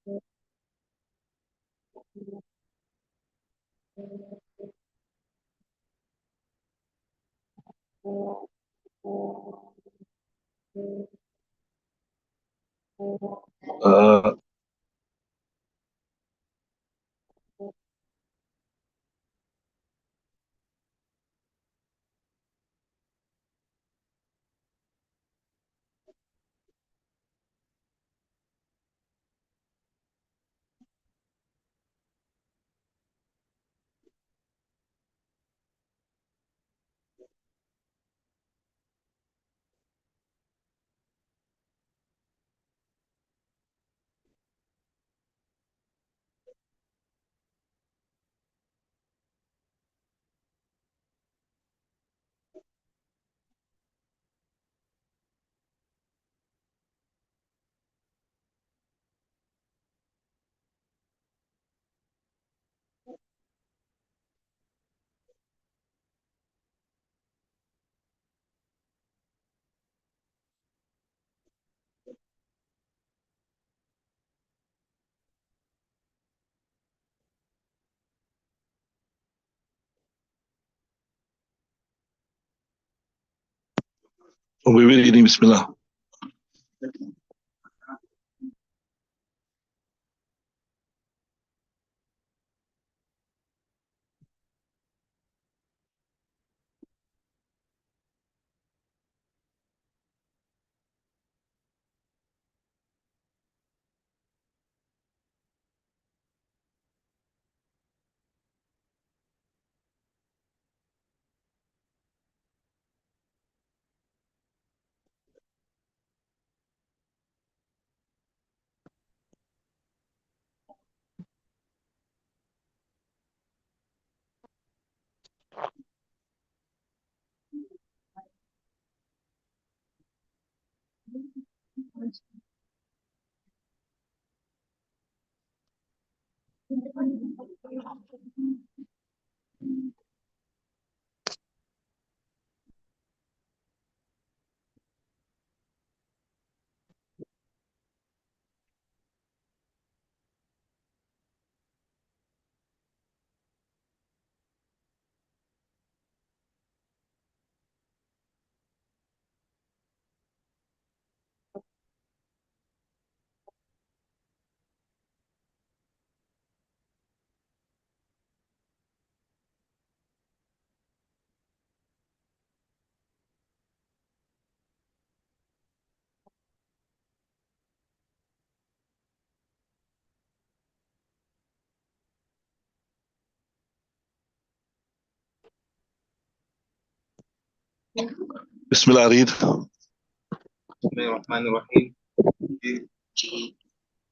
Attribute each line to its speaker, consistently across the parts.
Speaker 1: Uh, we will read Bismillah. Bismillah, read.
Speaker 2: بسم الله الرحمن الرحيم.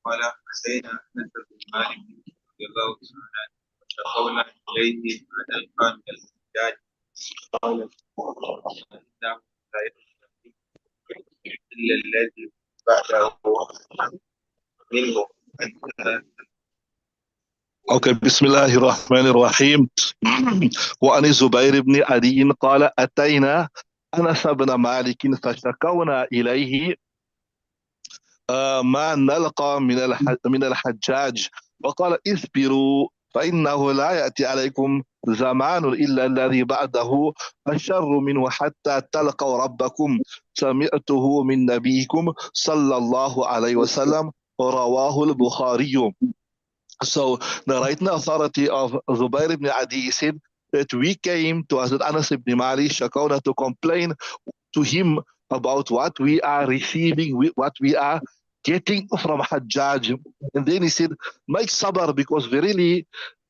Speaker 2: قال حسين أنس بن مالك رضي الله تعالى عنه وشكونا إليه أن قال الحجاج قال إنه لا يستطيع إلا الذي بعده منه
Speaker 1: Okay, Bismillah ar-Rahman ar-Rahim. وعن الزبير بن عدي قال أتينا أنس بن مالك فشكونا إليه ما نلقى من الحجاج وقال اصبروا فإنه لا يأتي عليكم زمان إلا الذي بعده الشر منه حتى تلقوا ربكم سمعته من نبيكم صلى الله عليه وسلم رواه البخاري. So the right now authority of Zubair ibn Adi said that we came to Hazrat Anas ibn Malik Shakawna to complain to him about what we are receiving, what we are getting from Hajjaj. And then he said, make sabr because verily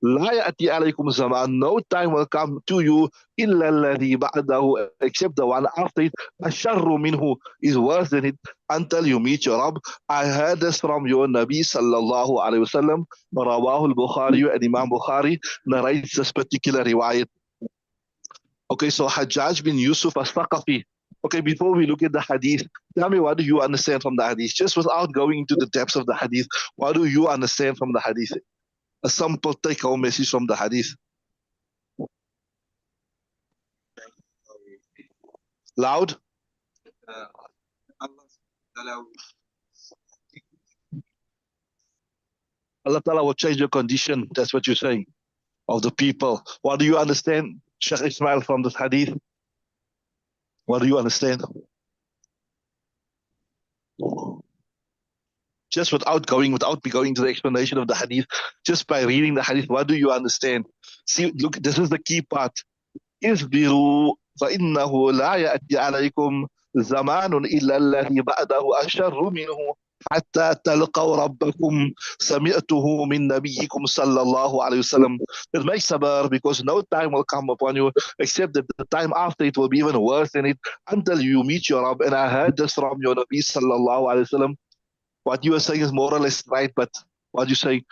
Speaker 1: لا يأتي عليكم زمان, no time will come to you إلا الذي بعده, except the one after it, الشر منه, is worse than it, until you meet your Rabb. I heard this from your Nabi sallallahu alayhi wasallam. Rawahul Bukhari, and Imam Bukhari narrates this particular riwayat. Okay, so Hajjaj bin Yusuf as-Thaqafi. Okay, before we look at the hadith, tell me, what do you understand from the hadith? Just without going into the depths of the hadith, what do you understand from the hadith? A simple take-home message from the hadith. Loud?
Speaker 2: Allah
Speaker 1: Allah Ta'ala will change your condition. That's what you're saying, of the people. What do you understand, Sheikh Ismail, from this hadith? What do you understand? Just without going to the explanation of the hadith, just by reading the hadith, what do you understand? See, look, this is the key part. اصبروا فإنه لا يأتي عليكم زمان إلا الذي بعده أشر منه حتى تلقوا ربكم سمعته من نبيكم صلى الله عليه وسلم. It makes sabr because no time will come upon you except that the time after it will be even worse than it until you meet your Rabb. And I heard this from your Nabi sallallahu alayhi wasallam. What you are saying is more or less right, but what you say,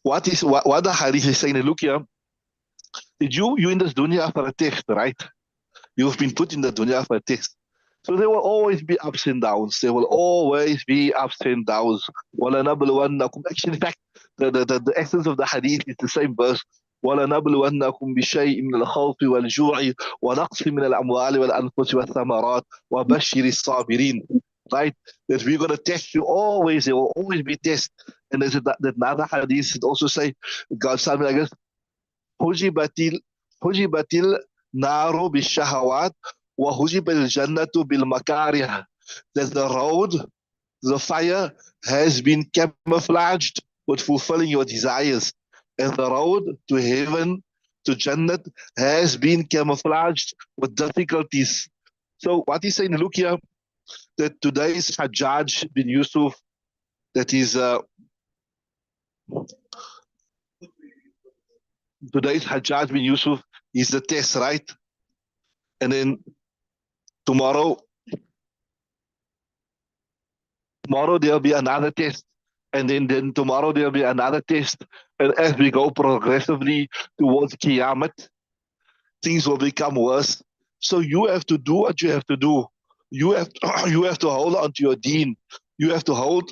Speaker 1: what the hadith is saying, look here, did you in this dunya for a test, right? You've been put in the dunya for a test. So there will always be ups and downs. There will always be ups and downs. Actually, in fact, the essence of the hadith is the same verse. وَلَنَبْلُوَنَّكُمْ بِشَيْءٍ مِنَ الْخَوْفِ وَالْجُوعِ وَنَقْصٍ مِنَ الْأَمْوَالِ وَالْأَنفُسِ وَالثَّمَرَاتِ وَبَشِّرِ الصَّابِرِينَ. Right? That we're going to test you always. There will always be tests. And there's that another hadith that also say, God something like this, حجبت النار بالشهوات وحجب الجنة بالمكاره. That the road, the fire has been camouflaged with fulfilling your desires. And the road to heaven, to Jannat, has been camouflaged with difficulties. So what he's saying, look here, that today's Hajjaj bin Yusuf, that is today's Hajjaj bin Yusuf is the test, right? And then tomorrow there'll be another test. And then tomorrow there'll be another test. And as we go progressively towards Qiyamah, things will become worse. So you have to do what you have to do. You have you have to hold on to your deen. You have to hold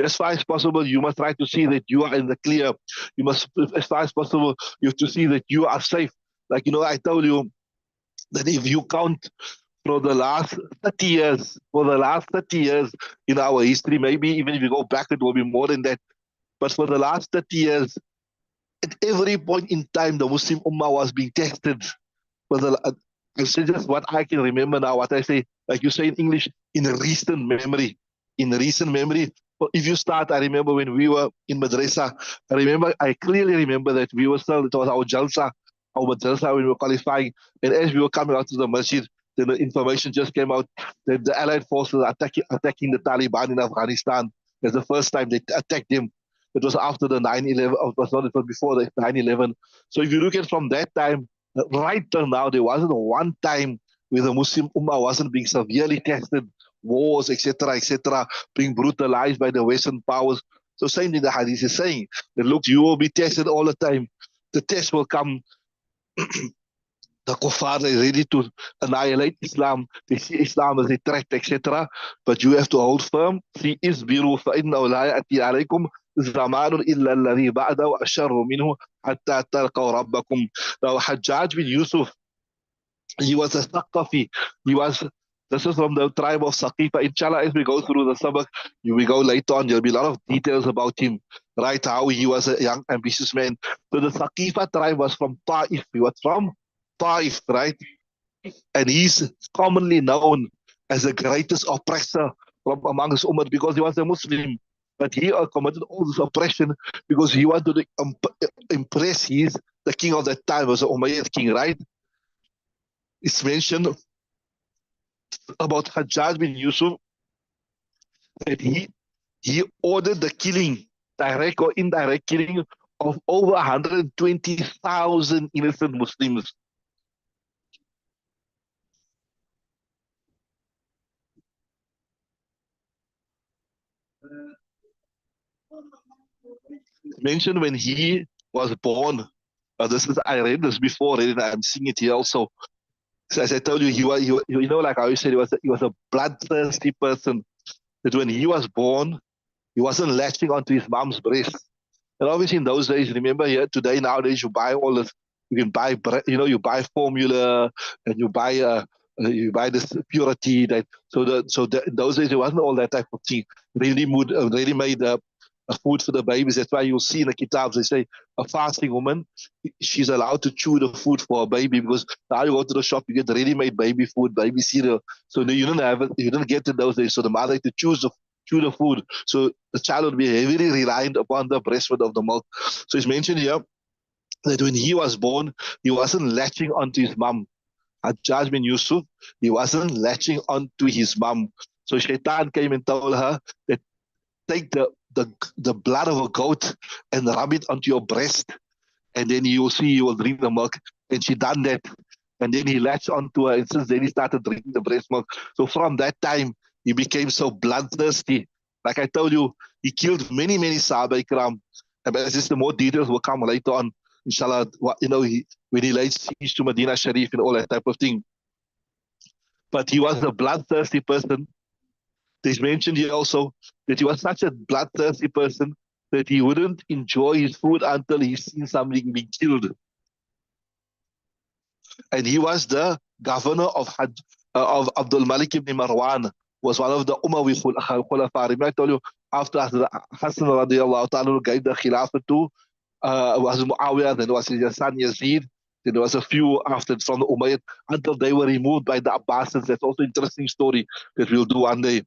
Speaker 1: as far as possible. You must try to see that you are in the clear. You must, as far as possible, you have to see that you are safe. Like, I told you that if you count for the last 30 years, in our history, maybe even if you go back, it will be more than that. But for the last 30 years, at every point in time, the Muslim Ummah was being tested. I say just what I can remember now, what I say, like you say in English, in recent memory. In recent memory. If you start, I remember when we were in madrasa, I clearly remember that we were still, it was our madrasa when we were qualifying. And as we were coming out to the masjid, then the information just came out that the Allied forces are attacking the Taliban in Afghanistan. It's the first time they attacked them. It was after the 9/11, it was before the 9/11. So if you look at from that time, right till now, there wasn't one time where the Muslim Ummah wasn't being severely tested, wars, etc., being brutalized by the Western powers. So same thing the Hadith is saying, that look, you will be tested all the time. The test will come. The kuffar is ready to annihilate Islam. They see Islam as a threat, etc. But you have to hold firm. See, isbiru فَإِنَّهُ لَا يَأْتِي عَلَيْكُمْ زَمَانٌ إِلَّا الَّذِي بَعْدَهُ أَشَرُّ مِنْهُ حَتَّى تَلْقَوْا رَبَّكُمْ. Now, Hajjaj bin Yusuf, he was a Thaqafi. This is from the tribe of Saqifa. Inshallah, as we go through the sabak, we go later on, there'll be a lot of details about him, right? How he was a young, ambitious man. So the Saqifa tribe was from Ta'if. He was from Ta'if, right? And he's commonly known as the greatest oppressor from among his ummah because he was a Muslim. But he committed all this oppression because he wanted to impress the king of that time, was the Umayyad king, right? It's mentioned about Hajjaj bin Yusuf that he ordered the killing, direct or indirect killing, of over 120,000 innocent Muslims. Mentioned when he was born. I read this before, and I'm seeing it here also. So as I told you, like I always said, he was a bloodthirsty person. That when he was born, he wasn't latching onto his mom's breast. And obviously in those days, remember here today, nowadays you buy all this, you can buy, you buy formula and you buy this purity. In those days there wasn't all that type of thing. Really made food for the babies. That's why you'll see in the kitabs, they say a fasting woman, she's allowed to chew the food for a baby, because now you go to the shop, you get ready-made baby food, baby cereal. So you didn't have it, you didn't get it those days. So the mother had to chew the food. So the child would be heavily reliant upon the breastfeed of the milk. So it's mentioned here that when he was born, he wasn't latching onto his mom. Hajjaj bin Yusuf, he wasn't latching onto his mom. So Shaitan came and told her that take the blood of a goat and rub it onto your breast, and then you will see you will drink the milk. And she done that. And then he latched onto her, and since then he started drinking the breast milk. So from that time, he became so bloodthirsty. Like I told you, he killed many, many Sahaba Ikram. But just the more details will come later on, inshallah, when he laid siege to Medina Shareef and all that type of thing. But he was a bloodthirsty person. There's mentioned here also that he was such a bloodthirsty person that he wouldn't enjoy his food until he's seen somebody being killed. And he was the governor of Abdul Malik ibn Marwan, was one of the Umayyi Khulafa. Remember I told you, after Hassan radiallahu ta'ala gave the Khilafah to was Muawiyah, then was his son Yazid, then there was a few after from the Umayyad, until they were removed by the Abbasids. That's also an interesting story that we'll do one day.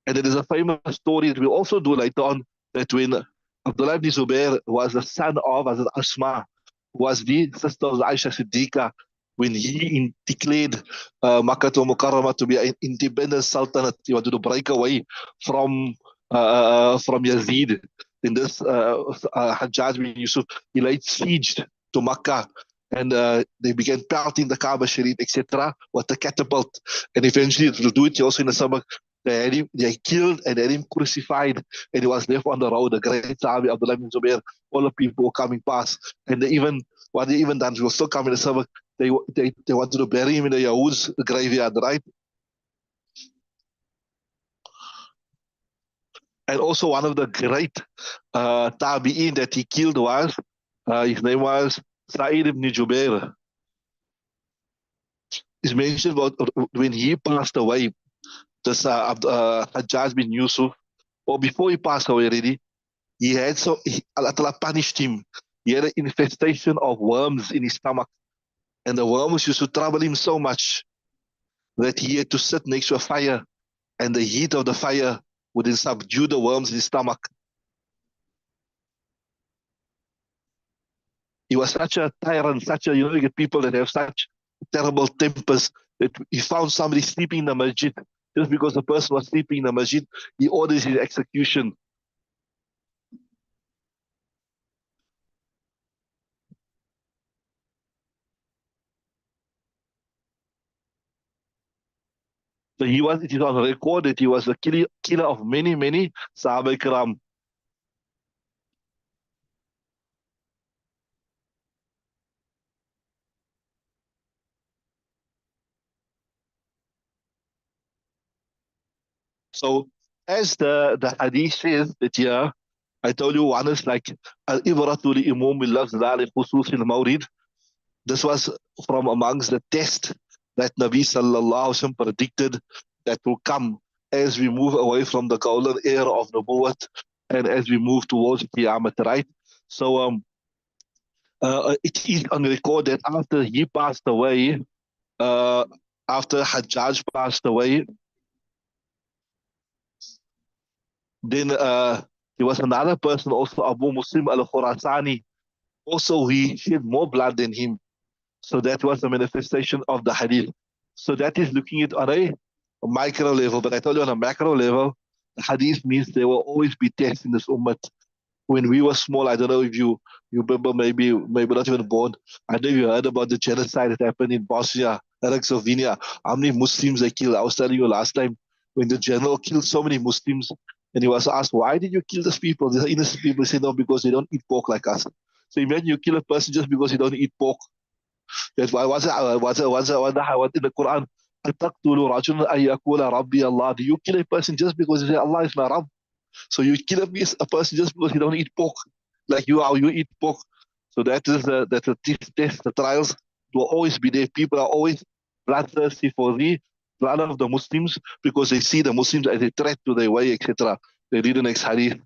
Speaker 1: And there is a famous story that we'll also do later on, that when Abdullah ibn Zubair was the son of Asma, who was the sister of Aisha Siddiqa, when he declared Makkah to Mukarramah to be an independent sultanate, he wanted to break away from Yazid. Then this Hajjaj bin Yusuf, he laid siege to Makkah, and they began pelting the Kaaba Sharif, etc., with the catapult. And eventually, to do it also in the summer, they killed and had him crucified, and he was left on the road. The great Sahabi Abdullah bin Zubair, all the people were coming past, and what they even done, we were still coming to summer. They wanted to bury him in the Yahud's graveyard, right? And also one of the great tabi'in that he killed was, his name was Sa'id ibn Jubair. It's mentioned about when he passed away, this Hajjaj bin Yusuf, or before he passed away already, Allah Ta'ala punished him. He had an infestation of worms in his stomach. And the worms used to trouble him so much that he had to sit next to a fire, and the heat of the fire would then subdue the worms in his stomach. He was such a tyrant, you get people that have such terrible tempers, that he found somebody sleeping in the masjid. Just because the person was sleeping in the masjid, he orders his execution. So it is on record that he was the killer of many, many Sahaba Ikram. So as the hadith says that here, I told you one is like al-ibratu li imum bil-lafz la li khusus al-mawrid. This was from amongst the test that Nabi sallallahu alaihi wasallam predicted that will come as we move away from the golden era of Nubuwwat and as we move towards Qiyamah, right? So it is on record that after he passed away, after Hajjaj passed away, then there was another person also, Abu Muslim al-Khurasani. Also, he shed more blood than him. So that was the manifestation of the hadith. So that is looking at on a micro level. But I told you on a macro level, the hadith means there will always be tests in this ummah. When we were small, I don't know if you remember, maybe not even born. I know you heard about the genocide that happened in Bosnia, Herzegovina. How many Muslims they killed? I was telling you last time, when the general killed so many Muslims, and he was asked, why did you kill these people? These are innocent people. He said, no, because they don't eat pork like us. So imagine you kill a person just because he don't eat pork. That's why what's in the Quran? Do you kill a person just because you say Allah is my Rabb? So you kill a person just because he don't eat pork, like how you eat pork. So that's the test. The trials will always be there. People are always bloodthirsty for thee. run of the Muslims because they see the Muslims as a threat to their way, etc. They read the next hadith.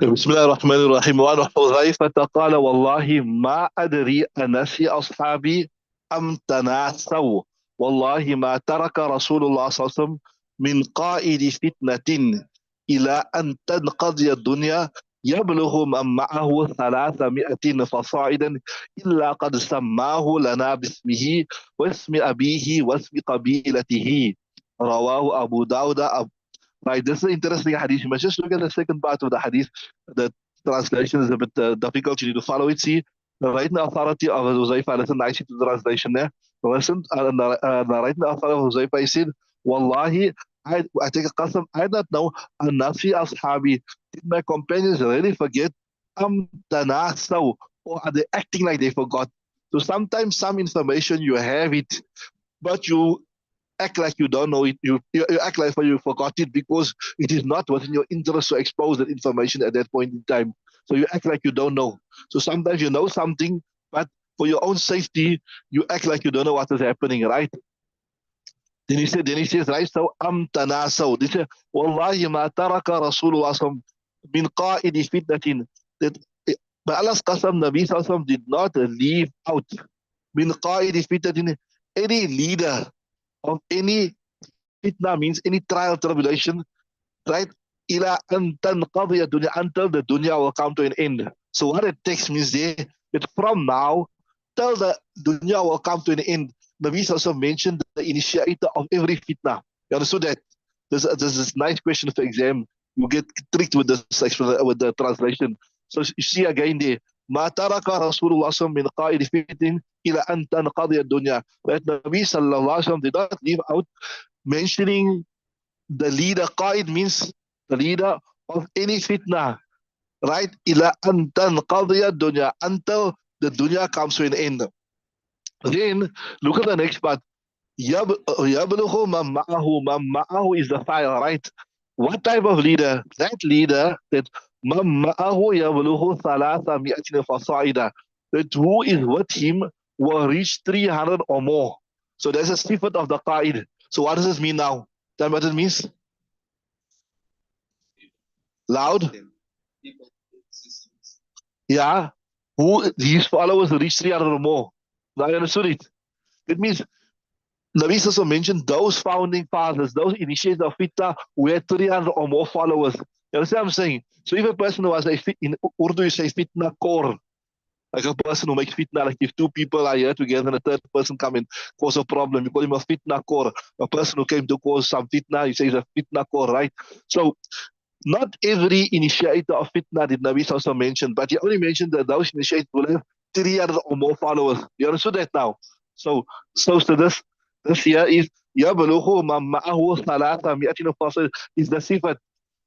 Speaker 1: بسم الله الرحمن الرحيم. وعن حذيفة قال والله ما أدري أنسي أصحابي أم تناسوا والله ما ترك رسول الله صلى الله عليه وسلم من قائد فتنة إلى أن تنقضي الدنيا يبلغ من معه 300 فصاعدا إلا قد سماه لنا باسمه واسم أبيه واسم قبيلته. رواه أبو داود. Right, this is an interesting hadith. You must just look at the second part of the hadith. The translation is a bit difficult. You need to follow it. See, right in the authority of Huzaifa, listen nicely to the translation there. Listen, right in the authority of Huzaifa, he said, Wallahi, I take a qasam, I don't know, Nafi Ashabi, did my companions really forget? Tanasaw, or are they acting like they forgot? So sometimes some information you have it, but you act like you don't know it. You act like you forgot it because it is not within your interest to expose that information at that point in time. So you act like you don't know. So sometimes you know something, but for your own safety, you act like you don't know what is happening, right? Then he says, right, so tanasaw. He said, Wallahi ma taraka Rasulullah min qa'idi fitnatin. That by Allah's qasam, Nabi Sallallahu did not leave out min qa'idi fitnatin any leader of any fitna means any trial, tribulation, right? Ila an tanqadiya dunya, until the dunya will come to an end. So what it takes means there that from now till the dunya will come to an end. Nabi also mentioned the initiator of every fitna. You understood that? This is nice question for exam. You get tricked with this with the translation. So you see again there. ما ترك رسول الله صلى الله عليه وسلم من قائد فتن إلى أن تنقضي الدنيا. That Nabi sallallahu alaihi wasallam did not leave out mentioning the leader. Qaid means the leader of any fitna, right? Ila an tanqadiya dunya, until the dunya comes to an end. Then look at the next part. Yablughu man ma'ahu. Man ma'ahu is the fire, right? What type of leader? That leader that man ma'ahu yablughu thalatha mi'atin fasa'ida. That who is with him will reach 300 or more. So there's a sifat of the qaid. So what does this mean now? Tell me what it means. Loud? Yeah. Who his followers reach 300 or more. Now you understood it. It means Nabi also mentioned those founding fathers, those initiators of fitna who had 300 or more followers. You understand what I'm saying? So if a person was in Urdu you say fitna core, like a person who makes fitna, like if two people are here together and a third person come and cause a problem, you call him a fitna core. A person who came to cause some fitna, you say he's a fitna core, right? So not every initiator of fitna did Nabi also mention, but he only mentioned that those initiators will have 300 or more followers. You understood that now? So this here is يَبْلُغُ مَنْ مَعَهُ ثَلَاثَ فَصِلٍ is the sifat.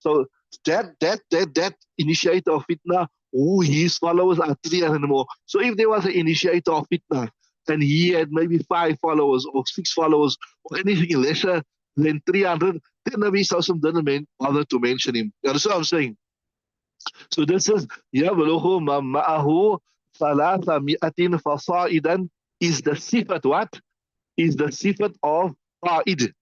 Speaker 1: So that initiator of fitna, who his followers are 300 more. So if there was an initiator of fitna and he had maybe 5 followers or 6 followers or anything lesser than 300, then Nabi Sallallahu didn't bother to mention him. You understand what I'm saying? So this is يَبْلُغُ مَنْ مَعَهُ ثَلَاثَ فَصَائِدًا is the sifat what? Is the sifat of Qa'id.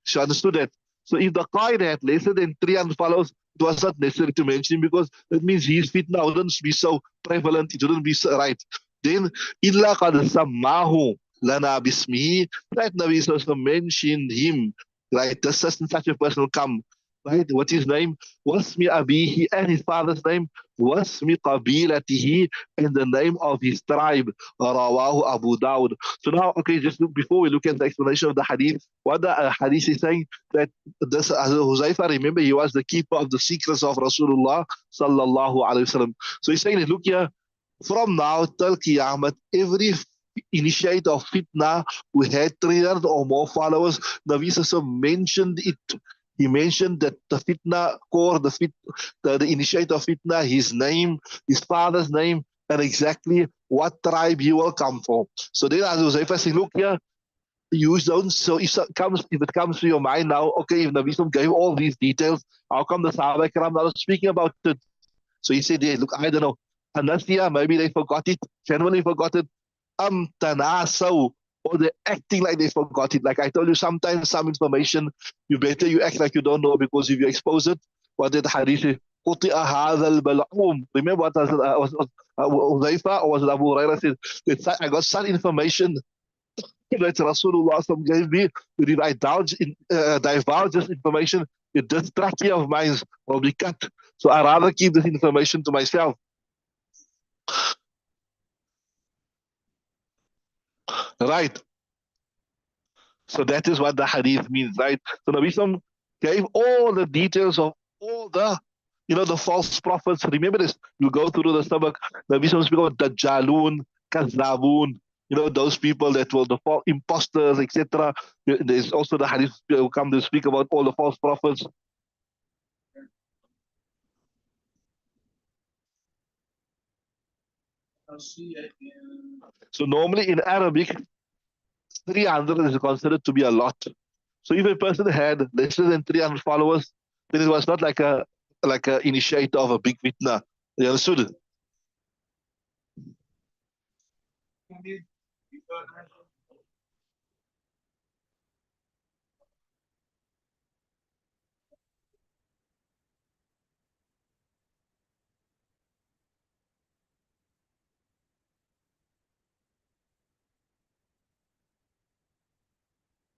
Speaker 1: She understood that. So if the Qa'id had lesser than 300 followers, it was not necessary to mention him because that means his fitna wouldn't be so prevalent, it wouldn't be so right. Then, إِلَّا قَدْ سَمَّاهُ لَنَا بِاسْمِهِ, that Nabi also mentioned him, right? The such a person will come, right? What's his name? Wasmi Abihi, and his father's name. Wasmi Qabilatihi, and the name of his tribe. Rawahu Abu Dawud. So now, okay, just before we look at the explanation of the hadith, what the hadith is saying, that this Huzaifa, remember, he was the keeper of the secrets of Rasulullah sallallahu alaihi wasallam. So he's saying that, look here, from now till Qiyamah, every initiator of fitna who had 300 or more followers, Nabi Sallallahu mentioned it he mentioned that the fitna core, the initiator of fitna, his name, his father's name, and exactly what tribe he will come from. So then Huzaifa said, look here, you don't. So if it comes to your mind now, okay, if Nabi Sallam gave all these details, how come the Sahaba Ikram are not speaking about it? So he said, yeah, look, I don't know. Anasia, maybe they forgot it, genuinely forgot it. Tanasaw, or they're acting like they forgot it. Like I told you, sometimes some information, you act like you don't know, because if you expose it, what did the hadith say? قطع هذا البلعوم. Remember what was Huzaifa or was it Abu Hurairah said? I got some information that Rasulullah gave me. If I divulge this information, this trachea of mine will be cut. So I rather keep this information to myself. Right. So that is what the hadith means, right? So Nabi Sallam gave all the details of all the false prophets. Remember this, you go through the sabak, Nabi Sallam speak about Dajjalun, Kazabun, those people that were the false imposters, etc. There's also the hadith will come to speak about all the false prophets. So normally in Arabic, 300 is considered to be a lot. So if a person had less than 300 followers, then it was not like a initiator of a big fitna. You understood?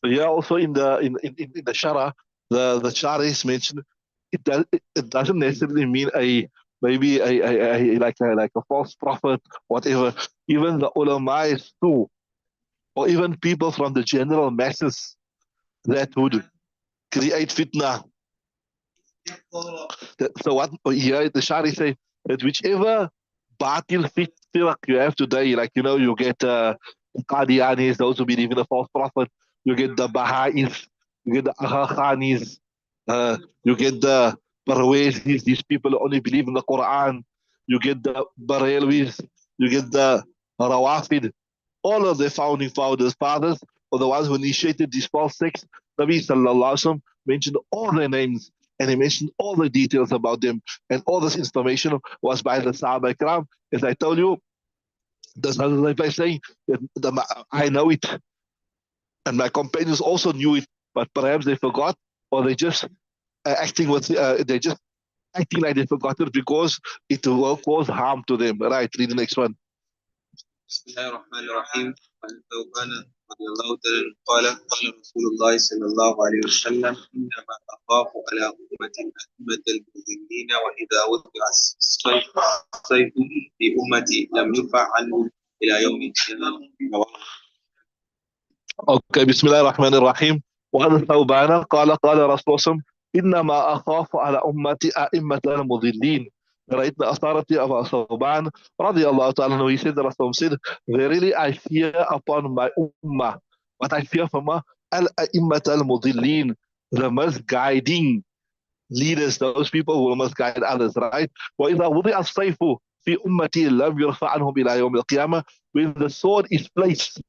Speaker 1: So yeah, also in the Shara, the Shara is mentioned. It doesn't necessarily mean maybe a false prophet, whatever. Even the ulama is too, or even people from the general masses that would create fitna. So what here the Shari say that whichever batil firak you have today, like you get Qadianis, those who believe in the false prophet, you get the Baha'is, you get the Agha you get the Parwezis, these people who only believe in the Quran, you get the Barelwis, you get the Rawafid, all of the founding fathers, or the ones who initiated these false sects. Nabi Sallallahu Alaihi Wasallam mentioned all their names, and he mentioned all the details about them, and all this information was by the Sahaba Ikram. As I told you, that's like by saying that I know it, and my companions also knew it, but perhaps they forgot, or they just acting like they forgot it because it will cause harm to them. Right, read the next one.
Speaker 2: بسم الله الرحمن الرحيم. عن ثوبان رضي الله تعالى عنه قال رسول الله صلى الله عليه وسلم إنما أخاف على أمة أئمة المضلين وإذا وقع السيف في أمتي لم يرفع عنه إلى يوم القيامة.
Speaker 1: Okay, Bismillah ar-Rahman ar-Rahim. وعن ثوبان قال رسول الله إنما أخاف على أمتي أئمة المضلين. رأيت أثارتي of ثوبان رضي الله تعالى عنه. He said, the Rasul said, verily I fear upon my ummah. What I fear from al-A'immat al-Mudillin, the misguiding leaders, those people who must guide others, right? وإذا وضع السيف في أمتي لم يرفع عنهم إلى يوم القيامة. When the sword is placed,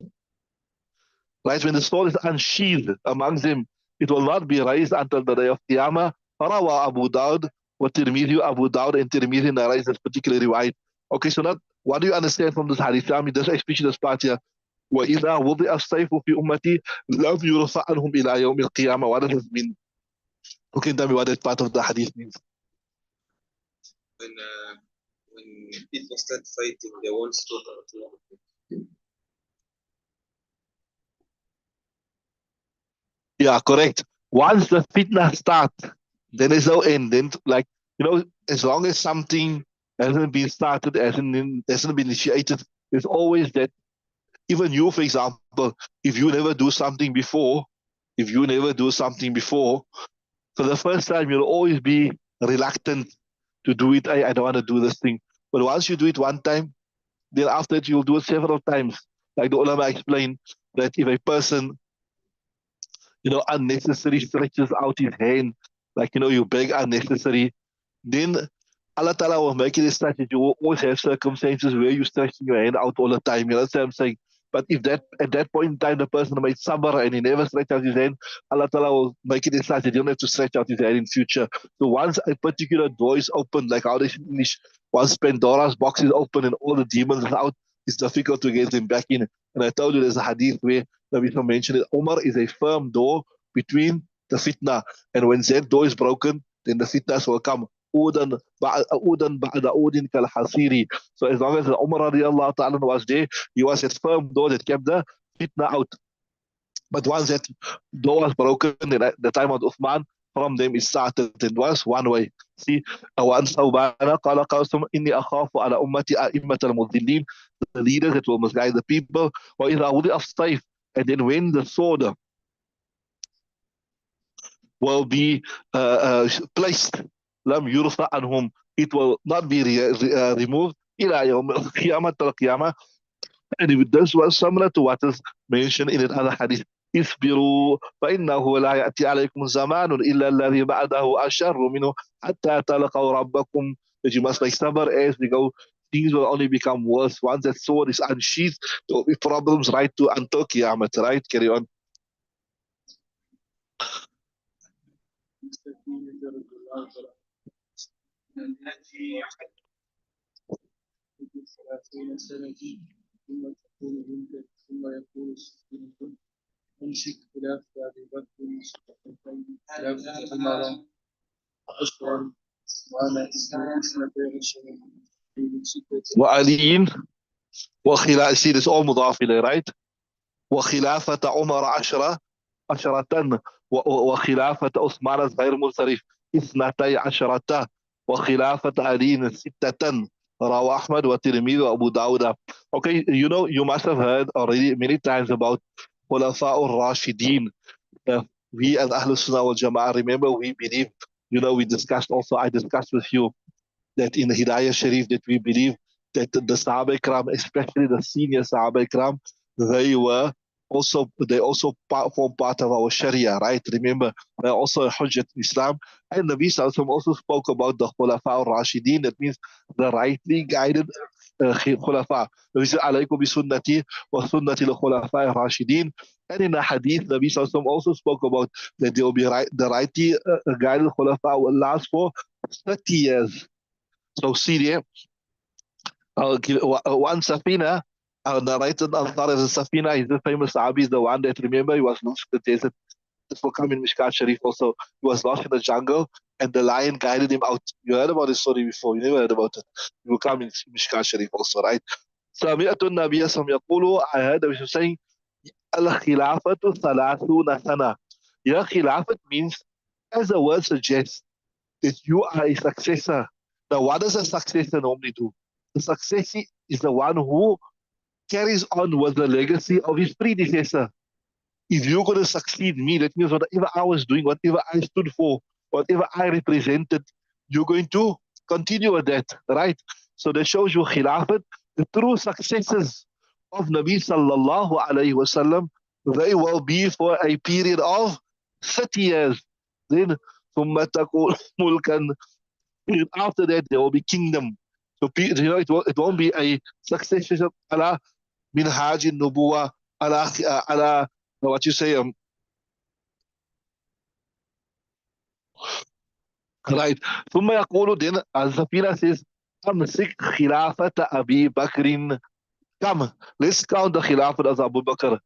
Speaker 1: right, when the sword is unsheathed amongst them, it will not be raised until the day of Qiyamah. Rawa Abu Dawud, Abu Dawud and Tirmidhi narrates this particular riwayat. Okay, so what do you understand from this hadith? I mean, this especially this part here. وإذا وضع السيف في أمتي لم يرفع عنهم إلى يوم القيامة. What does this mean? Okay, tell me what that part of the hadith means.
Speaker 2: When people start fighting, they won't stop.
Speaker 1: Yeah, correct. Once the fitna starts, then there's no end. Then, as long as something hasn't been started, hasn't been initiated, there's always that. Even you, for example, if you never do something before, for the first time, you'll always be reluctant to do it. I don't want to do this thing. But once you do it one time, then after that, you'll do it several times. Like the ulama explained, that if a person unnecessary stretches out his hand, like, you beg unnecessary, then Allah Ta'ala will make it such that you will always have circumstances where you're stretching your hand out all the time. You know what I'm saying? But if that at that point in time the person made sabr and he never stretched out his hand, Allah Ta'ala will make it such that you don't have to stretch out his hand in future. So once a particular door is open, like how they say in English, once Pandora's box is open and all the demons are out, it's difficult to get them back in. And I told you there's a hadith where Nabi mentioned that Umar is a firm door between the fitna. And when that door is broken, then the fitnas will come. عودا بعد عود كالحصير. So as long as Umar radiallahu ta'ala was there, he was that firm door that kept the fitna out. But once that door was broken, then at the time of Uthman, from them it started. It was one way. See, وعن ثوبان قال قاسم إني أخاف على أمتي أئمة المضلين, the leaders that will misguide the people. وإذا وضع السيف, and then when the sword will be placed, لم يرفع عنهم, it will not be removed إلى يوم القيامة القيامة. And if this was similar to what is mentioned in another hadith, اصبروا فإنه لا يأتي عليكم زمان إلا الذي بعده أشر منه حتى تلقوا ربكم. That you must make sabr as we go. Things will only become worse once that sword is unsheathed. There will be problems right to until Qiyamah, right? Carry on.
Speaker 2: ثم تكون بنت ثم يكون سكينة أمسك خلافة أبي بكر خلافة عمر عشرا وأنا اثنتي عشرا
Speaker 1: وعلي وخلافة, see this all مضاف إليه, right? وخلافة عمر عشرة وخلافة عثمان غير منصرف اثنتي عشرة وخلافة علي ستة رواه أحمد والترمذي وأبو داود. Okay, you must have heard already many times about خلفاء الراشدين. We as Ahlul Sunnah wal Jama'ah, remember, we believe, we discussed also, I discussed with you that in the Hidayah Shareef that we believe that the Sahaba Ikram, especially the senior Sahaba Ikram, they also form part of our Sharia, right? Remember, they're also a Hujjat in Islam. And Nabi Sallallahu also spoke about the Khulafa al-Rashidin, that means the rightly guided Khulafa. Nabi said, alaykum bi sunnati wa sunnati al-Khulafa al-Rashidin. And in the Hadith, Nabi Sallallahu also spoke about that there will be the rightly guided Khulafa will last for 30 years. So see there, one Safina, narrated Ansar as a Safina, is the famous Sahabi, is the one that, remember, he was lost in the desert. This will come in Mishkaat Shareef also. He was lost in the jungle and the lion guided him out. You heard about this story before, you never heard about it. It will come in Mishkaat Shareef also, right? سمعت النبي صلى الله عليه وسلم يقول, I heard the Bishop saying, الخلافة ثلاثون سنة. Yeah, Khilafat means, as the word suggests, that you are a successor. Now, what does a successor normally do? The successor is the one who carries on with the legacy of his predecessor. If you're going to succeed me, that means whatever I was doing, whatever I stood for, whatever I represented, you're going to continue with that, right? So that shows you Khilafat, the true successors of Nabi sallallahu alayhi wasallam, they will be for a period of 30 years. Then, ثم تكون ملكا. After that, there will be kingdom. So, it won't be a succession ala minhaj nubuwa, ala what you say, right. ثم يقول, then Zafira says, أمسك خلافة أبي بكر. Come, let's count the Khilafat of Abu Bakr.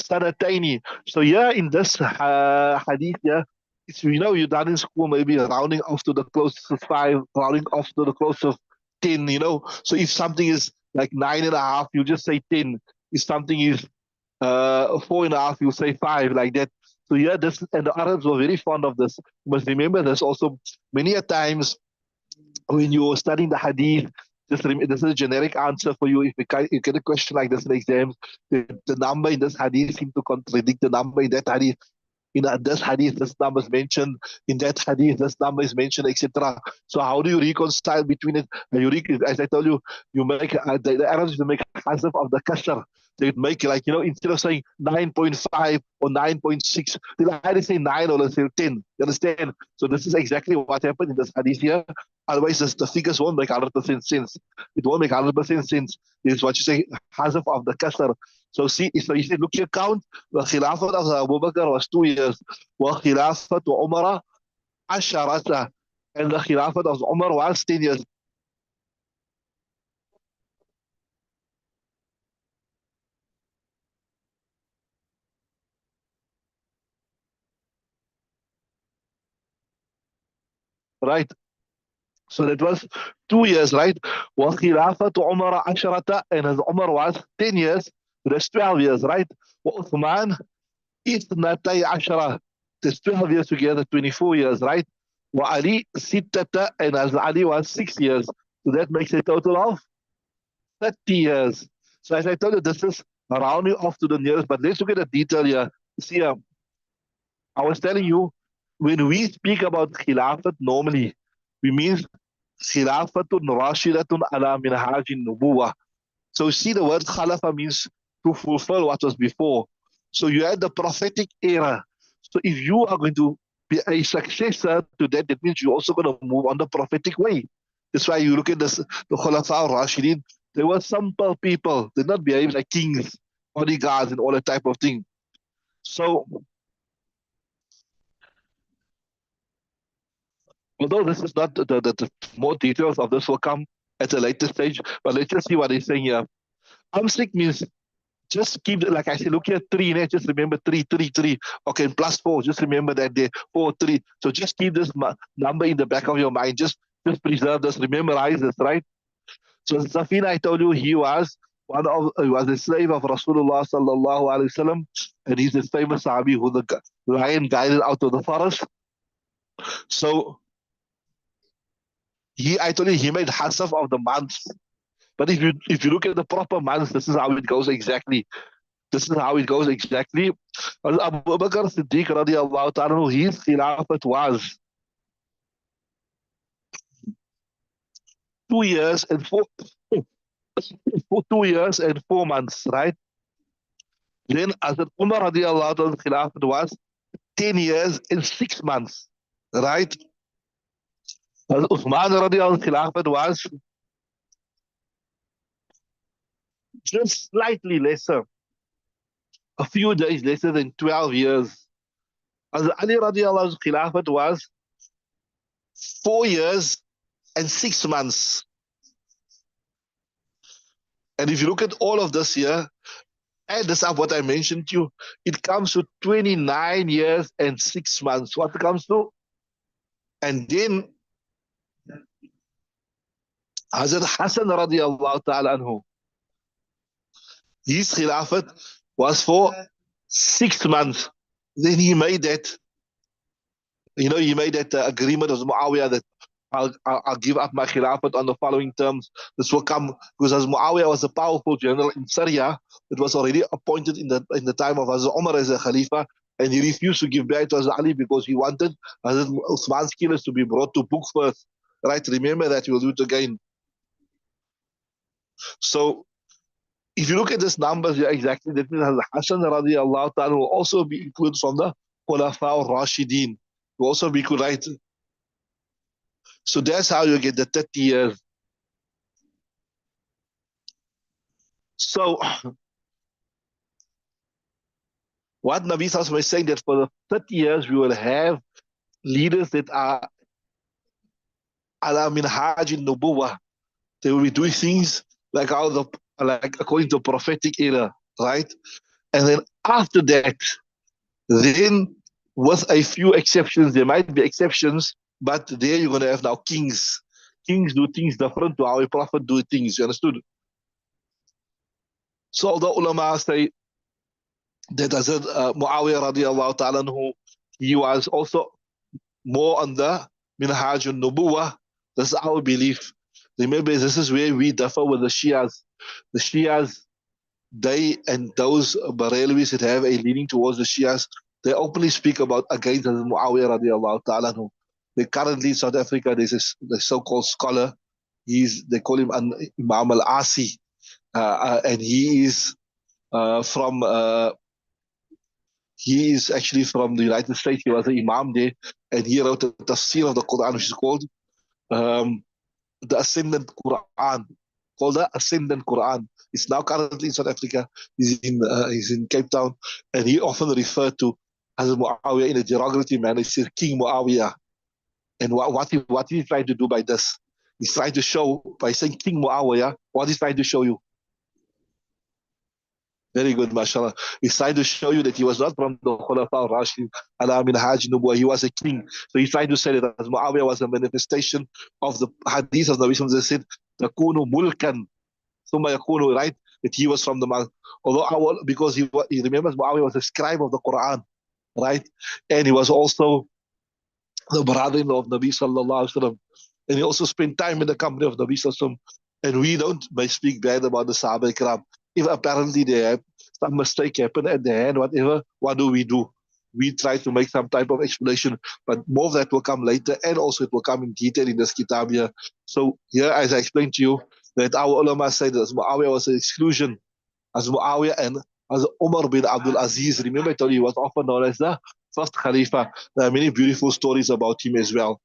Speaker 1: Sanataini. So yeah, in this hadith, yeah, it's, you're done in school, maybe rounding off to the closest of 5, rounding off to the closest of 10, So if something is like 9.5, you just say 10. If something is 4.5, you say 5, like that. So yeah, this, and the Arabs were very fond of this. You must remember this also. Many a times when you're studying the hadith, this is a generic answer for you. If you get a question like this in exams, the number in this hadith seems to contradict the number in that hadith. in this hadith, this number is mentioned, in that hadith, this number is mentioned, etc. So how do you reconcile between it? As I told you, you make the Arabs make hazf of the kashr. They would make like, instead of saying 9.5 or 9.6, they'll either say 9 or let's say 10. You understand? So this is exactly what happened in this hadith here. Otherwise, the figures won't make 100% sense. It won't make 100% sense. It's what you say, hazf of the kasr. So see, so you said, look here, count. The Khilafat of Abu Bakr was 2 years. Wa Khilafat Umar Asharata. And the Khilafat of Umar was 10 years. Right? So that was 2 years, right? Wa Khilafat Umar Asharata. And as Umar was 10 years, that's 12 years, right? Wa Uthman Ithnatay Ashara. That's 12 years together, 24 years, right? Wa Ali Sittata. And as Ali was 6 years. So that makes a total of 30 years. So as I told you, this is rounding off to the nearest, but let's look at the detail here. See, I was telling you, when we speak about Khilafat normally, we mean Khilafatun Rashidatun ala minhajin nubuwa. So see, the word Khalafa means to fulfill what was before. So you had the prophetic era. So if you are going to be a successor to that, that means you're also going to move on the prophetic way. That's why you look at this, the Khulafa al-Rashidin, they were simple people. They did not behave like kings, bodyguards, and all that type of thing. So, although this is not the more details of this will come at a later stage, but let's just see what he's saying here. Amsik means just keep, like I said, look here, 3, just remember 3, 3, 3. Okay, plus 4, just remember that there, 4, 3. So just keep this number in the back of your mind. Just preserve this, memorize this, right? So Safina, I told you, he was a slave of Rasulullah sallallahu alaihi wasallam, and he's this famous Sahabi who the lion guided out of the forest. So I told you, he made hasaf of the months. But if you look at the proper months, this is how it goes exactly. This is how it goes exactly. Abu Bakr Siddiq radiallahu ta'ala, his khilafat was 2 years and 4 2 years and 4 months, right? Then Hazrat Umar radiallahu ta'ala khilafat was 10 years and 6 months, right? Hazrat Uthman radiallahu khilafat was just slightly lesser, a few days lesser than 12 years. Hazrat Ali radiallahu khilafat was 4 years and 6 months. And if you look at all of this here, add this up what I mentioned to you, it comes to 29 years and 6 months. What it comes to? And then Hazrat Hassan radiallahu ta'ala anhu, his khilafat was for 6 months. Then he made that, he made that agreement with Muawiyah that I'll give up my khilafat on the following terms. This will come because as Muawiyah was a powerful general in Syria, it was already appointed in the time of Hazrat Umar as a Khalifa, and he refused to give back to Hazrat Ali because he wanted Hazrat Uthman's killers to be brought to book first. Right? Remember that, we'll do it again. So if you look at these numbers here exactly, that means Hazrat Hassan radiallahu ta'ala will also be included from the Khulafa al-Rashidin. Will also be included, right? So that's how you get the 30 years. So what Nabi Sallallahu was saying, that for the 30 years we will have leaders that are ala minhaj nubuwah. They will be doing things like according to prophetic era, right? And then after that, then with a few exceptions, there might be exceptions, but there you're going to have now kings. Kings do things different to how a prophet do things. You understood? So although ulama say that Hazrat Muawiyah radiallahu ta'ala anhu, he was also more on the minhaj al-nubuwah. This is our belief. Remember, this is where we differ with the Shias. The Shias, they and those Barelwis that have a leaning towards the Shias, they openly speak about against Muawiyah radiallahu ta'ala anhu. They currently in South Africa, there's the so-called scholar. They call him Imam al-Asi, and he is from he is actually from the United States. He was an imam there, and he wrote a tafsir of the Quran, which is called the Ascendant Quran. Called the Ascendant Quran. He's now currently in South Africa. He's in Cape Town, and he often referred to Hazrat Muawiyah in a derogatory manner. He says King Muawiyah, and what he trying to do by this? He's trying to show by saying King Muawiyah. What he's trying to show you? Very good, mashallah. He's trying to show you that he was not from the Khulafa al-Rashid, ala min Hajj Nubuwa. He was a king. So he's trying to say that as Muawiyah was a manifestation of the hadith of the Nabi Sallallahu Alaihi Wasallam, said, Takunu mulkan, thumma yakunu, right? That he was from the, although because he remembers Muawiyah was a scribe of the Quran, right? And he was also the brother-in-law of Nabi Sallallahu Alaihi Wasallam. And he also spent time in the company of Nabi Sallallahu Alaihi Wasallam. And we don't speak bad about the Sahaba Ikram. If apparently they have some mistake happen at the end, whatever, what do? We try to make some type of explanation, but more of that will come later, and also it will come in detail in this kitab here. So here, as I explained to you, that our ulama say that Muawiyah was an exclusion, as Muawiyah and as Umar bin Abdul Aziz. Remember I told you he was often known as the first Khalifa. There are many beautiful stories about him as well.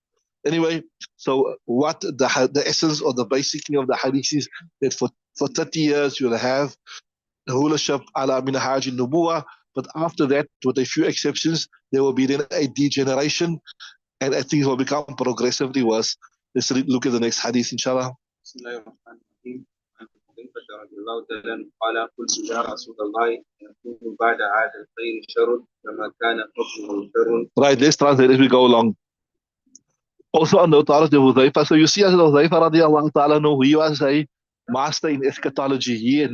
Speaker 1: Anyway, so what the essence or the basically of the hadith is that for 30 years you'll have the rulership ala min hajj nubuwa, but after that, with a few exceptions, there will be then a degeneration, and things will become progressively worse. Let's look at the next hadith, inshallah.
Speaker 2: قال قلت يا رسول الله يكون بعد هذا الخير شر كما كان قبله شر.
Speaker 1: Right, let's translate as we go along. Also on the authority of Hudhaifa. So you see, as Hudhaifa radiallahu ta'ala, he was a master in eschatology. He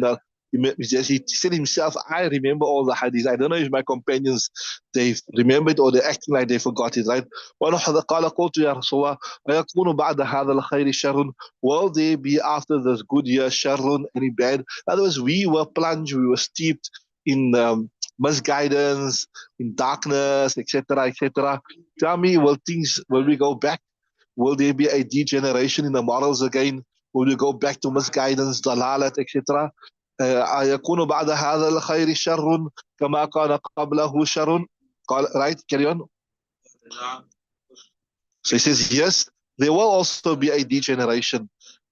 Speaker 1: said himself, I remember all the hadiths. I don't know if my companions, they've remembered or they're acting like they forgot it, right? قال قلت يا رسول الله أيكون بعد هذا الخير شر? Will there be after this good year شر, any bad? In other words, we were plunged, we were steeped in misguidance, in darkness, etc., etc. Tell me, will we go back? Will there be a degeneration in the morals again? Will we go back to misguidance, dalalat, etc.? أيكون بعد هذا الخير شر كما كان قبله شر? Right, carry on. So he says, yes, there will also be a degeneration.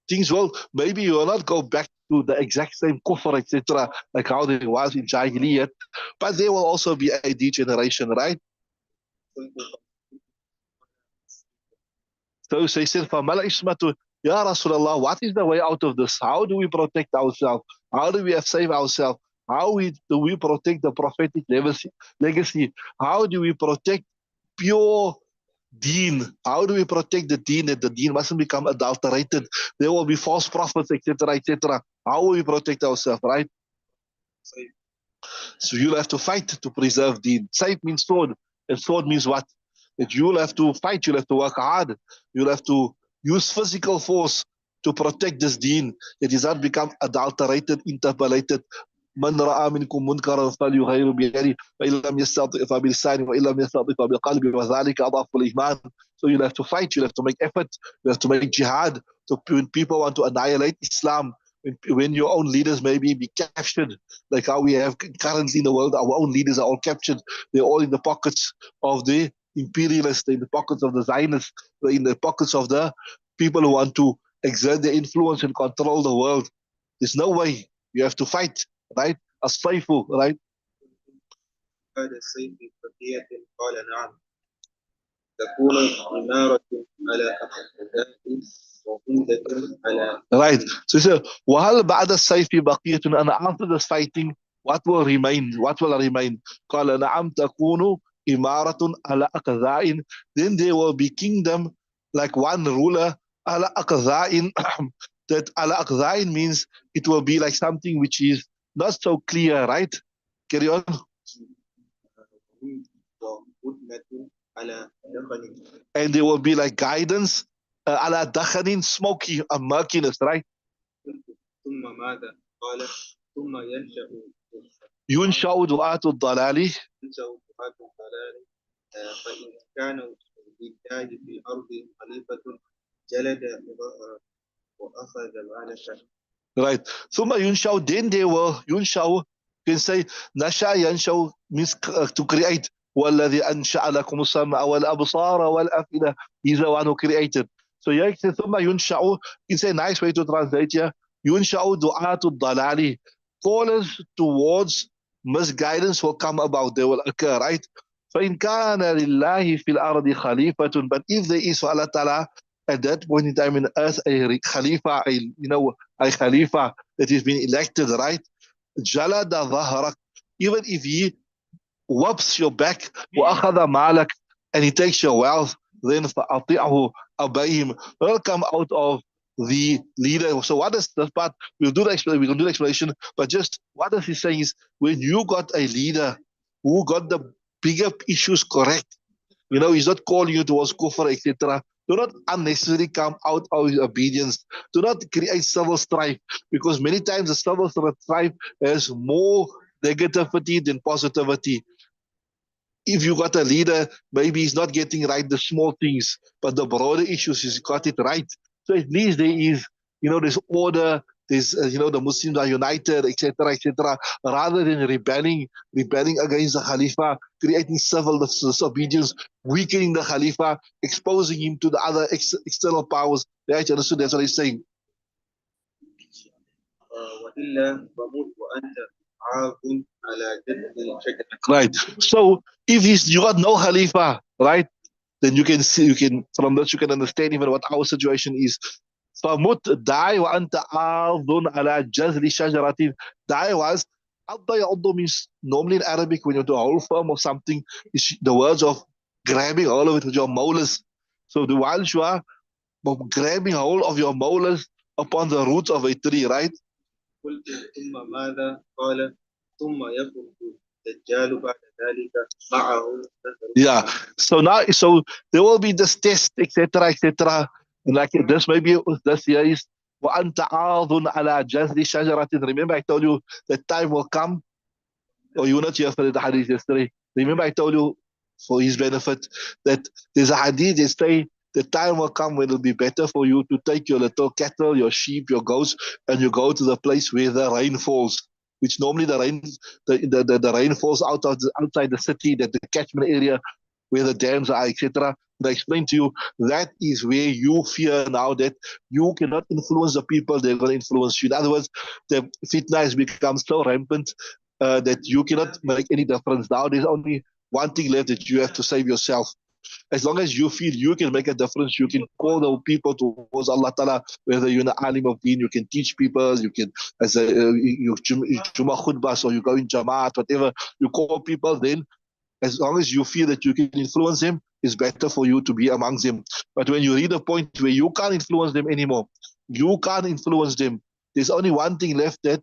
Speaker 1: Things will, maybe you will not go back to the exact same kufr, etc., like how there was in Jahiliyyat, but there will also be a degeneration, right? So he said, فَمَلَا إِسْمَةُ Ya Rasulullah, what is the way out of this? How do we protect ourselves? How do we save ourselves? How do we protect the prophetic legacy? How do we protect pure deen? How do we protect the deen, that the deen mustn't become adulterated? There will be false prophets, etc., etc. How will we protect ourselves, right? So you'll have to fight to preserve deen. Saif means sword, and sword means what? That you'll have to fight, you'll have to work hard, you'll have to use physical force to protect this deen. It does not become adulterated, interpolated. من رأى منكم منكرا فليغير بيده فإن لم يستطع فبلسانه وإن لم يستطع فبقلبه وذلك أضعف الإيمان. So you'll have to fight, you'll have to make effort, you have to make jihad. So when people want to annihilate Islam, when your own leaders maybe be captured, like how we have currently in the world, our own leaders are all captured. They're all in the pockets of the imperialists, in the pockets of the Zionists, in the pockets of the people who want to exert their influence and control the world. There's no way. You have to fight, right? As-sayfu, right?
Speaker 2: هذا السيف بقية قال نعم تكون إمارة على أعداء وعندة على.
Speaker 1: Right. So he said, وهل بعد السيف بقية, and after this fighting, what will remain? What will remain? قال نعم تكون إمارة على أقذاء. Then there will be kingdom like one ruler على أقذاء. That على أقذاء means it will be like something which is not so clear, right? Carry on. And there will be like guidance على دخن, smoky, a murkiness, right?
Speaker 2: ثم ماذا قال ثم ينشأ
Speaker 1: ينشأ دعاة الضلال.
Speaker 2: فإن كان لله في الأرض خليفة جلد ظهره وأخذ مالك.
Speaker 1: Right. ثم ينشأ, then they were ينشأ, you can say نشأ ينشأ means to create. والذي أنشأ لكم السمع والأبصار والأفئدة. He's the one who created. So here it says ثم ينشأ, it's a nice way to translate here. ينشأ دعاة الضلال. Callers towards misguidance will come about, they will occur, right? فإن كان لله في الأرض خليفة, but if there is for Allah Ta'ala at that point in time in earth a Khalifa, a Khalifa that has been elected, right? Jalada dhahrak, even if he whops your back, وأخذ مالك, and he takes your wealth, then فأطيعه, obey him. Will come out of the leader. So what is this part? We'll do the explanation, but just what is he saying is when you got a leader who got the bigger issues correct, he's not calling you towards kufr, etc. Do not unnecessarily come out of obedience. Do not create civil strife, because many times the civil strife has more negativity than positivity. If you got a leader, maybe he's not getting right the small things, but the broader issues, he's got it right. So at least there is, there's order, there's, the Muslims are united, etc., etc., rather than rebelling against the Khalifa, creating civil disobedience, weakening the Khalifa, exposing him to the other external powers. Right? Understood? That's what he's saying. Right. So if you got no Khalifa, right, then you can from that you can understand even what our situation is. فمت die وأنت عاض على جذر شجرة. Die was عض يعض means normally in Arabic when you do a whole firm of something, is the words of grabbing all of it with your molars. So the while you are grabbing hold of your molars upon the roots of a tree, right?
Speaker 2: قلت ثم ماذا قال ثم يخرج الدجال بعد ذلك معه.
Speaker 1: Yeah. So there will be this test, etc., etc. Like this, maybe this year is وأنت عاض على جذر شجرة. Remember, I told you that time will come. Or you not here for the hadith yesterday. Remember, I told you for his benefit that there's a hadith that say the time will come when it'll be better for you to take your little cattle, your sheep, your goats, and you go to the place where the rain falls. Which normally the rain falls outside the city, that the catchment area where the dams are, etc. I explained to you that is where you fear now that you cannot influence the people; they're going to influence you. In other words, the fitna has become so rampant that you cannot make any difference. Now there's only one thing left, that you have to save yourself. As long as you feel you can make a difference, you can call the people towards Allah Ta'ala, whether you're an alim of deen, you can teach people, you can, as a Jummah khutbah, or you go in Jamaat, whatever, you call people, then as long as you feel that you can influence them, it's better for you to be amongst them. But when you reach a point where you can't influence them anymore, you can't influence them, there's only one thing left, that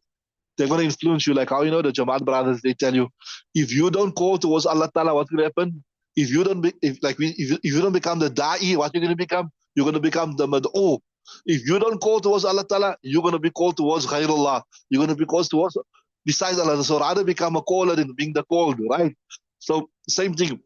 Speaker 1: they're going to influence you. Like how the Jamaat brothers, they tell you, if you don't call towards Allah Ta'ala, what's going to happen? If you don't if you don't become the da'i, what you're going to become? You're going to become the mad'u. If you don't call towards Allah Ta'ala, you're going to be called towards ghairullah. You're going to be called towards besides Allah. So rather become a caller than being the called, right? So same thing.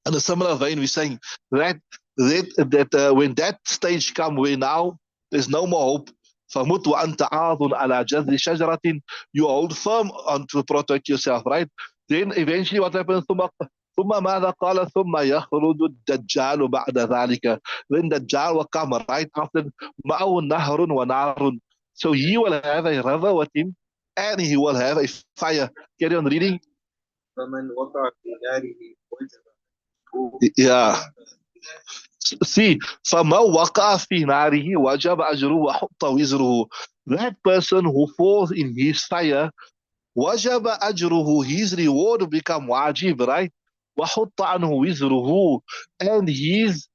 Speaker 1: In a similar vein, we're saying that when that stage comes, where now there's no more hope, فمت وأنت عاض على جذر شجرة, you hold firm on to protect yourself, right? Then eventually what happens? ثم ماذا قال ثم يخرج الدجال بعد ذلك. Then Dajjal will come right after, معه نهر ونار. So he will have a river with him, and he will have a fire. Carry on reading.
Speaker 2: فمن وقع في ناره وجب.
Speaker 1: Yeah. See, فَمَنْ وَقَعَ فِي نَارِهِ وَجَبَ أَجْرُهُ وَحُطَّ وِزْرُهُ. That person who falls in his fire, وَجَبَ أَجْرُهُ, his reward will become wajib, right? وَحُطَّ عَنْهُ وِزْرُهُ, and his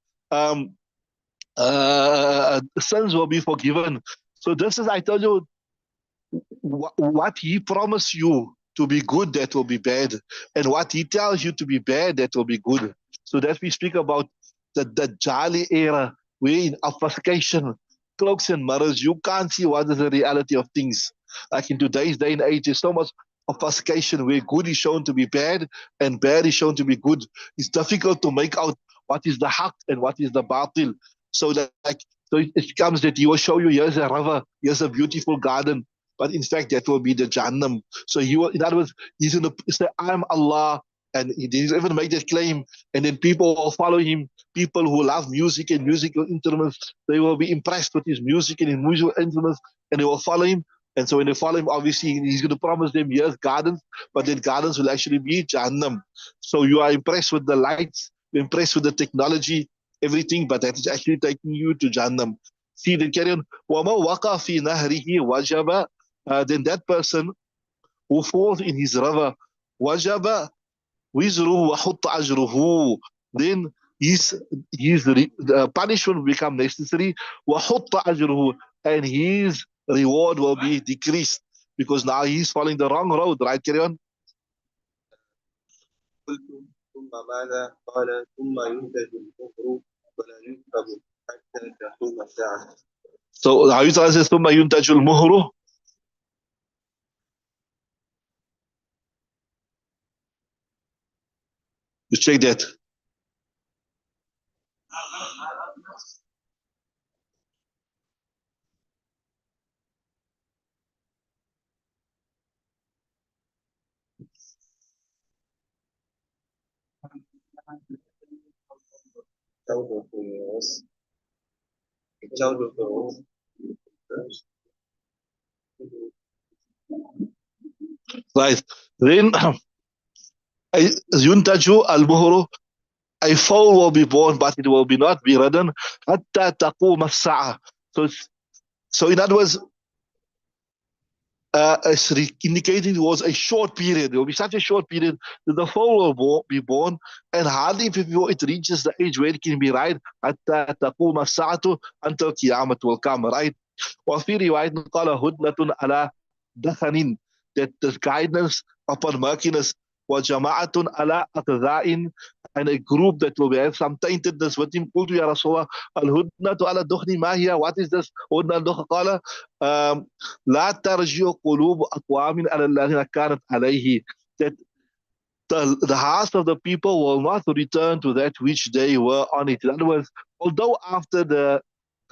Speaker 1: sins will be forgiven. So this is, I told you, what he promised you to be good, that will be bad. And what he tells you to be bad, that will be good. So that we speak about the Dajjali era, where in obfuscation, cloaks and mirrors, you can't see what is the reality of things. Like in today's day and age, there's so much of falsification where good is shown to be bad and bad is shown to be good. It's difficult to make out what is the haq and what is the batil. So it comes that he will show you, here's a river, here's a beautiful garden, but in fact that will be the Jahannam. So he will, in other words, he's going to say, I'm Allah, and he didn't even make that claim, and then people will follow him. People who love music and musical instruments, they will be impressed with his music and his musical instruments, and they will follow him. And so when they follow him, obviously he's going to promise them, yes, gardens, but then gardens will actually be Jahannam. So you are impressed with the lights, you're impressed with the technology, everything, but that is actually taking you to Jahannam. See, then carry on. وَمَا وَقَى فِي نَهْرِهِ وَجَبَ Then that person who falls in his river, وَجَبَ وِزْرُهُ وَحُطَّ أَجْرُهُ Then his punishment will become necessary, وَحُطَّ أَجْرُهُ And his reward will be decreased because now he's following the wrong road, right? Carry on.
Speaker 2: قلت ثم ماذا؟ قال ثم ينتج الكفر ولا يكتب حتى تقوم الساعة.
Speaker 1: So how you translate ثم ينتج المهر? You check that. Right. Then ينتج المهر, a foal will be born, but it will be not be ridden حتى تقوم الساعة. So in other words, as indicating it was a short period. It will be such a short period that the foal will be born, and hardly before it reaches the age where it can be right, حتى تقوم الساعة, until Qiyamah will come, right? وفي رواية قال هدنة على دخن, that the guidance upon murkiness, وجماعة على أقذاء, and a group that will have some taintedness with him. قلت يا رسول الله الهدنة على الدخن ما هي? What is this هدنة الدخن? قال لا ترجع قلوب أقوام على الذين كانت عليه, that the hearts of the people will not return to that which they were on it. In other words, although after the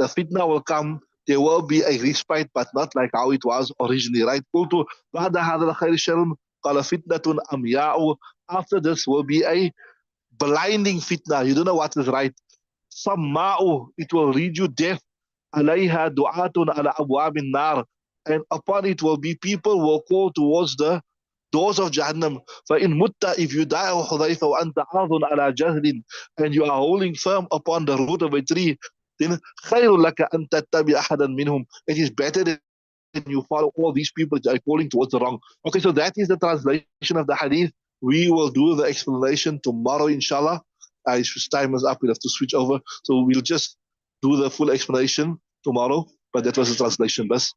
Speaker 1: fitna will come, there will be a respite, but not like how it was originally, right? قلت بعد هذا الخير شر قال فتنة أمياء. After this will be a blinding fitna. You don't know what is right. Samma'u, it will read you deaf. عليها دعاة على أبواب النار, and upon it will be people who will call towards the doors of Jahannam. فإن مت, if you die, O Hudayfa, وأنت عاض على جهل, and you are holding firm upon the root of a tree, then خير لك أن تتبع أحدا منهم. It is better than you follow all these people that are calling towards the wrong. Okay, so that is the translation of the hadith. We will do the explanation tomorrow, inshallah. Time is up, we'll have to switch over. So we'll just do the full explanation tomorrow, but that was the translation, bas.